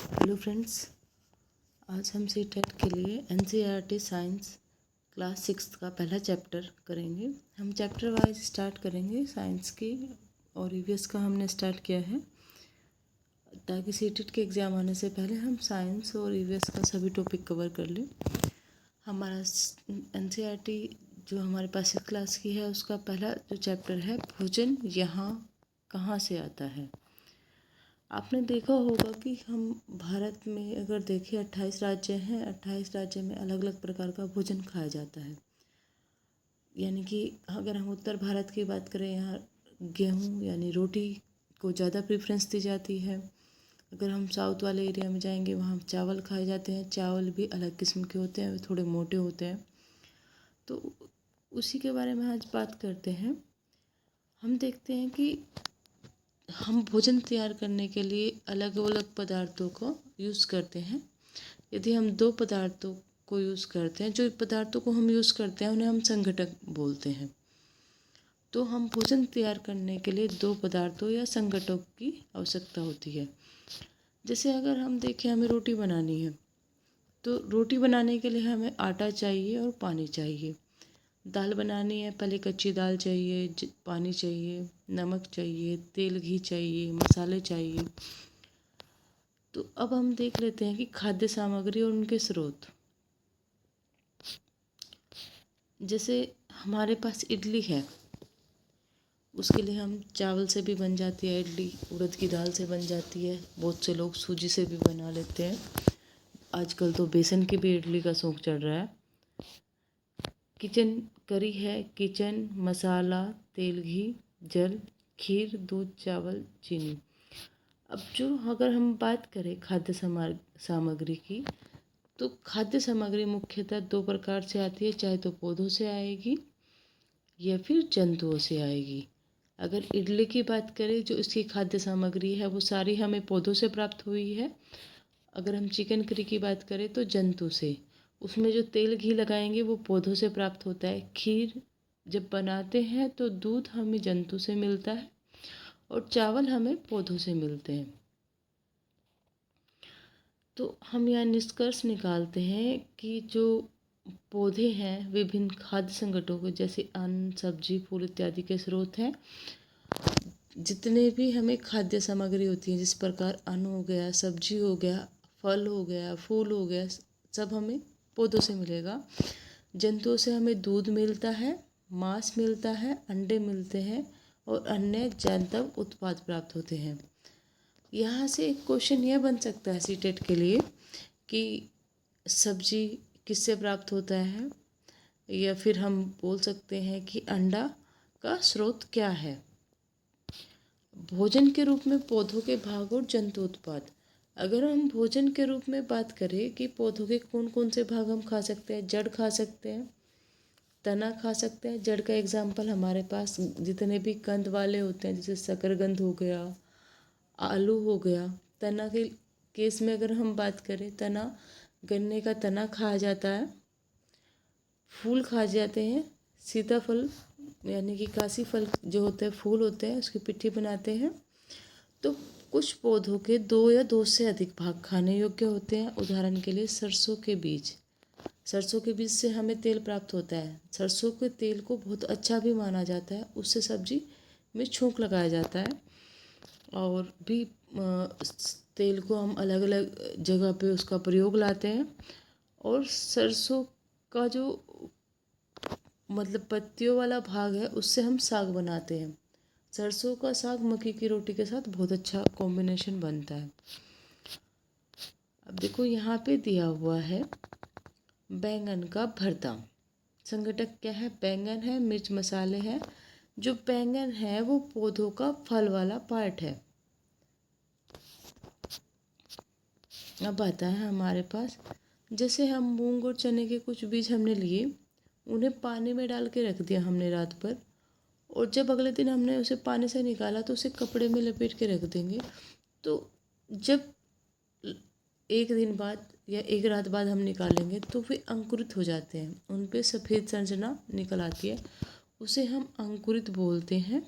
Hello friends, आज हम C TET के लिए एनसीईआरटी साइंस क्लास 6 का पहला चैप्टर करेंगे। हम चैप्टर वाइज स्टार्ट करेंगे साइंस की, और ईवीएस का हमने स्टार्ट किया है ताकि सी टेट के एग्ज़ाम आने से पहले हम साइंस और ईवीएस का सभी टॉपिक कवर कर लें। हमारा एनसीईआरटी जो हमारे पास 6 क्लास की है उसका पहला जो चैप्टर है, भोजन यहाँ कहाँ से आता है। आपने देखा होगा कि हम भारत में अगर देखें 28 राज्य हैं, 28 राज्य में अलग अलग प्रकार का भोजन खाया जाता है। यानी कि अगर हम उत्तर भारत की बात करें, यहाँ गेहूँ यानी रोटी को ज़्यादा प्रेफरेंस दी जाती है। अगर हम साउथ वाले एरिया में जाएंगे वहाँ चावल खाए जाते हैं। चावल भी अलग किस्म के होते हैं, वे थोड़े मोटे होते हैं। तो उसी के बारे में आज बात करते हैं। हम देखते हैं कि हम भोजन तैयार करने के लिए अलग अलग पदार्थों को यूज़ करते हैं। यदि हम 2 पदार्थों को यूज़ करते हैं, जो पदार्थों को हम यूज़ करते हैं उन्हें हम संघटक बोलते हैं। तो हम भोजन तैयार करने के लिए 2 पदार्थों या संघटकों की आवश्यकता होती है। जैसे अगर हम देखें, हमें रोटी बनानी है, तो रोटी बनाने के लिए हमें आटा चाहिए और पानी चाहिए। दाल बनानी है, पहले कच्ची दाल चाहिए, पानी चाहिए, नमक चाहिए, तेल घी चाहिए, मसाले चाहिए। तो अब हम देख लेते हैं कि खाद्य सामग्री और उनके स्रोत। जैसे हमारे पास इडली है, उसके लिए हम चावल से भी बन जाती है इडली, उड़द की दाल से बन जाती है, बहुत से लोग सूजी से भी बना लेते हैं। आजकल तो बेसन की भी इडली का शौक चल रहा है। किचन करी है, किचन मसाला, तेल घी, जल, खीर, दूध, चावल, चीनी। अब अगर हम बात करें खाद्य सामग्री की, तो खाद्य सामग्री मुख्यतः 2 प्रकार से आती है, चाहे तो पौधों से आएगी या फिर जंतुओं से आएगी। अगर इडली की बात करें, जो इसकी खाद्य सामग्री है वो सारी हमें पौधों से प्राप्त हुई है। अगर हम चिकन करी की बात करें तो जंतु से, उसमें जो तेल घी लगाएंगे वो पौधों से प्राप्त होता है। खीर जब बनाते हैं तो दूध हमें जंतु से मिलता है और चावल हमें पौधों से मिलते हैं। तो हम यहाँ निष्कर्ष निकालते हैं कि जो पौधे हैं विभिन्न खाद्य संकटों के, जैसे अन्न, सब्जी, फूल इत्यादि के स्रोत हैं। जितने भी हमें खाद्य सामग्री होती है, जिस प्रकार अन्न हो गया, सब्जी हो गया, फल हो गया, फूल हो गया, सब हमें पौधों से मिलेगा। जंतुओं से हमें दूध मिलता है, मांस मिलता है, अंडे मिलते हैं और अन्य जैव उत्पाद प्राप्त होते हैं। यहाँ से एक क्वेश्चन यह बन सकता है सी टेट के लिए कि सब्जी किससे प्राप्त होता है, या फिर हम बोल सकते हैं कि अंडा का स्रोत क्या है। भोजन के रूप में पौधों के भाग और जंतु उत्पाद। अगर हम भोजन के रूप में बात करें कि पौधों के कौन कौन से भाग हम खा सकते हैं, जड़ खा सकते हैं, तना खा सकते हैं। जड़ का एग्जाम्पल हमारे पास जितने भी कंद वाले होते हैं, जैसे शकरकंद हो गया, आलू हो गया। तना के केस में अगर हम बात करें, तना गन्ने का तना खाया जाता है। फूल खाए जाते हैं, सीताफल यानी कि काशी फल जो होते हैं, फूल होते हैं, उसकी पिट्ठी बनाते हैं। तो कुछ पौधों के 2 या 2 से अधिक भाग खाने योग्य होते हैं। उदाहरण के लिए सरसों के बीज। सरसों के बीज से हमें तेल प्राप्त होता है। सरसों के तेल को बहुत अच्छा भी माना जाता है, उससे सब्जी में छौंक लगाया जाता है। और भी तेल को हम अलग अलग जगह पे उसका प्रयोग लाते हैं। और सरसों का जो पत्तियों वाला भाग है, उससे हम साग बनाते हैं। सरसों का साग मक्की की रोटी के साथ बहुत अच्छा कॉम्बिनेशन बनता है। अब देखो यहाँ पे दिया हुआ है बैंगन का भरता। संघटक क्या है? बैंगन है, मिर्च मसाले हैं। जो बैंगन है वो पौधों का फल वाला पार्ट है। अब आता है हमारे पास, जैसे हम मूंग और चने के कुछ बीज हमने लिए, उन्हें पानी में डाल के रख दिया हमने रात भर, और जब अगले दिन हमने उसे पानी से निकाला तो उसे कपड़े में लपेट के रख देंगे। तो जब 1 दिन बाद या 1 रात बाद हम निकालेंगे तो वे अंकुरित हो जाते हैं, उन पे सफ़ेद संरचना निकल आती है, उसे हम अंकुरित बोलते हैं।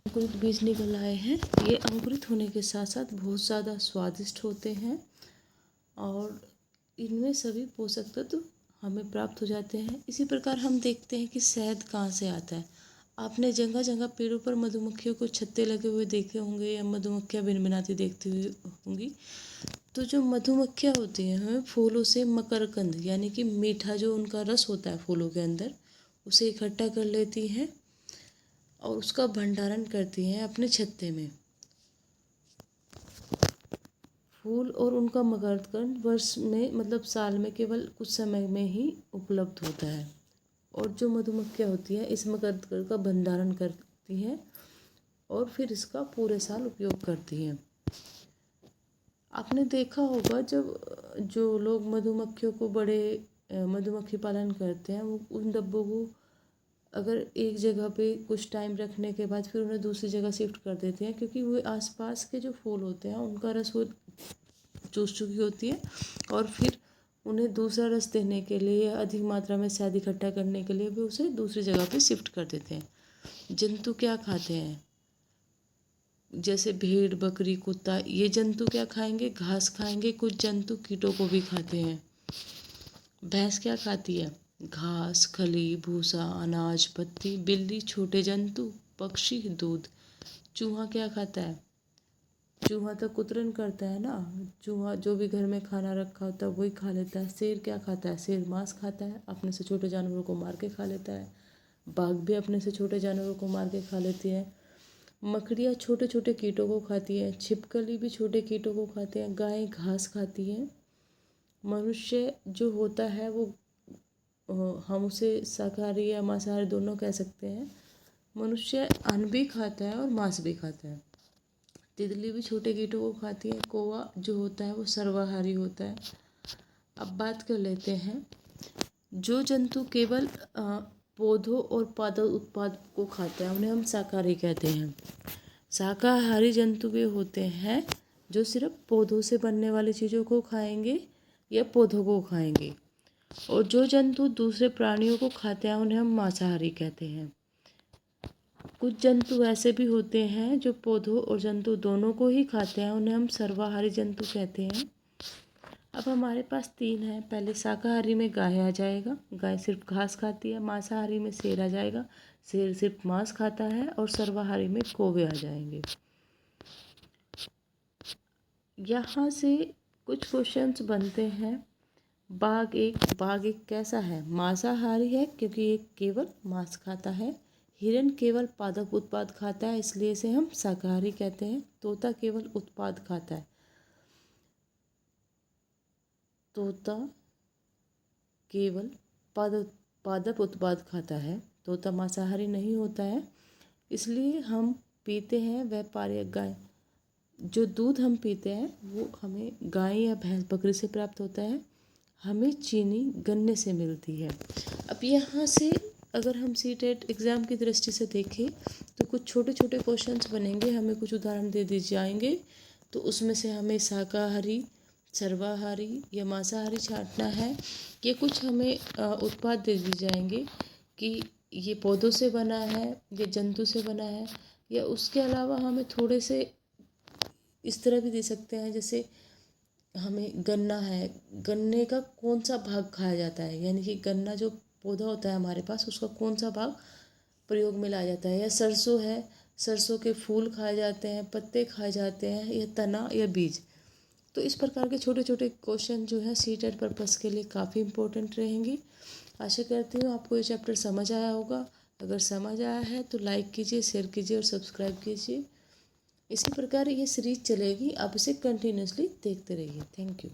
अंकुरित बीज निकल आए हैं। ये अंकुरित होने के साथ साथ बहुत ज़्यादा स्वादिष्ट होते हैं और इनमें सभी पोषक तत्व हमें प्राप्त हो जाते हैं। इसी प्रकार हम देखते हैं कि शहद कहाँ से आता है। आपने जगह जगह पेड़ों पर मधुमक्खियों को छत्ते लगे हुए देखे होंगे या मधुमक्खियाँ भिनभिनाती देखती हुई होंगी। तो जो मधुमक्खियाँ होती हैं हमें फूलों से मकरकंद यानी कि मीठा जो उनका रस होता है फूलों के अंदर, उसे इकट्ठा कर लेती हैं और उसका भंडारण करती हैं अपने छत्ते में। फूल और उनका मकरकंद वर्ष में मतलब साल में केवल कुछ समय में ही उपलब्ध होता है और जो मधुमक्खियाँ होती हैं इस मकरकंद का भंडारण करती हैं और फिर इसका पूरे साल उपयोग करती हैं। आपने देखा होगा जब जो लोग मधुमक्खियों को बड़े मधुमक्खी पालन करते हैं वो उन डब्बों को अगर एक जगह पे कुछ टाइम रखने के बाद फिर उन्हें दूसरी जगह शिफ्ट कर देते हैं, क्योंकि वो आसपास के जो फूल होते हैं उनका रस वो चूस चुकी होती है और फिर उन्हें दूसरा रस देने के लिए या अधिक मात्रा में शहद इकट्ठा करने के लिए भी उसे दूसरी जगह पे शिफ्ट कर देते हैं। जंतु क्या खाते हैं, जैसे भेड़ बकरी कुत्ता, ये जंतु क्या खाएंगे, घास खाएंगे। कुछ जंतु कीटों को भी खाते हैं। भैंस क्या खाती है, घास खली भूसा अनाज पत्ती। बिल्ली छोटे जंतु पक्षी दूध। चूहा क्या खाता है, चूहा तो कुतरन करता है ना, चूहा जो भी घर में खाना रखा होता है वही खा लेता है। शेर क्या खाता है, शेर मांस खाता है, अपने से छोटे जानवरों को मार के खा लेता है। बाघ भी अपने से छोटे जानवरों को मार के खा लेती है। मकड़ियाँ छोटे छोटे कीटों को खाती है। छिपकली भी छोटे कीटों को खाते हैं। गाय घास खाती है। मनुष्य जो होता है वो हम उसे शाकाहारी या मांसाहारी दोनों कह सकते हैं। मनुष्य अन्न भी खाता है और मांस भी खाता है। तितली भी छोटे कीटों को खाती है। कौवा जो होता है वो सर्वाहारी होता है। अब बात कर लेते हैं जो जंतु केवल पौधों और पादप उत्पाद को खाते हैं उन्हें हम शाकाहारी कहते हैं। शाकाहारी जंतु वे होते हैं जो सिर्फ पौधों से बनने वाली चीज़ों को खाएंगे या पौधों को खाएंगे, और जो जंतु दूसरे प्राणियों को खाते हैं उन्हें हम मांसाहारी कहते हैं। कुछ जंतु ऐसे भी होते हैं जो पौधों और जंतु दोनों को ही खाते हैं, उन्हें हम सर्वाहारी जंतु कहते हैं। अब हमारे पास तीन है। पहले शाकाहारी में गाय आ जाएगा, गाय सिर्फ घास खाती है। मांसाहारी में शेर आ जाएगा, शेर सिर्फ मांस खाता है। और सर्वाहारी में कौवे आ जाएंगे। यहाँ से कुछ क्वेश्चंस बनते हैं। बाघ एक कैसा है, मांसाहारी है क्योंकि ये केवल मांस खाता है। हिरन केवल पादप उत्पाद खाता है इसलिए इसे हम शाकाहारी कहते हैं। तोता केवल उत्पाद खाता है, तोता केवल पादप उत्पाद खाता है। तोता मांसाहारी नहीं होता है, इसलिए हम पीते हैं व्यापारिक गाय। जो दूध हम पीते हैं वो हमें गाय या भैंस बकरी से प्राप्त होता है। हमें चीनी गन्ने से मिलती है। अब यहाँ से अगर हम सीटेट एग्ज़ाम की दृष्टि से देखें तो कुछ छोटे छोटे क्वेश्चंस बनेंगे, हमें कुछ उदाहरण दे दिए जाएंगे। तो उसमें से हमें शाकाहारी सर्वाहारी या मांसाहारी छांटना है। ये कुछ हमें उत्पाद दे दिए जाएंगे कि ये पौधों से बना है, ये जंतु से बना है, या उसके अलावा हमें थोड़े से इस तरह भी दे सकते हैं। जैसे हमें गन्ना है, गन्ने का कौन सा भाग खाया जाता है, यानी कि गन्ना जो पौधा होता है हमारे पास उसका कौन सा भाग प्रयोग में लाया जाता है। या सरसों है, सरसों के फूल खाए जाते हैं, पत्ते खाए जाते हैं, या तना या बीज। तो इस प्रकार के छोटे छोटे क्वेश्चन जो है सीटेट पर्पस के लिए काफ़ी इम्पोर्टेंट रहेंगे। आशा करती हूँ आपको ये चैप्टर समझ आया होगा। अगर समझ आया है तो लाइक कीजिए, शेयर कीजिए और सब्सक्राइब कीजिए। इसी प्रकार ये सीरीज चलेगी, आप इसे कंटिन्यूसली देखते रहिए। Thank you.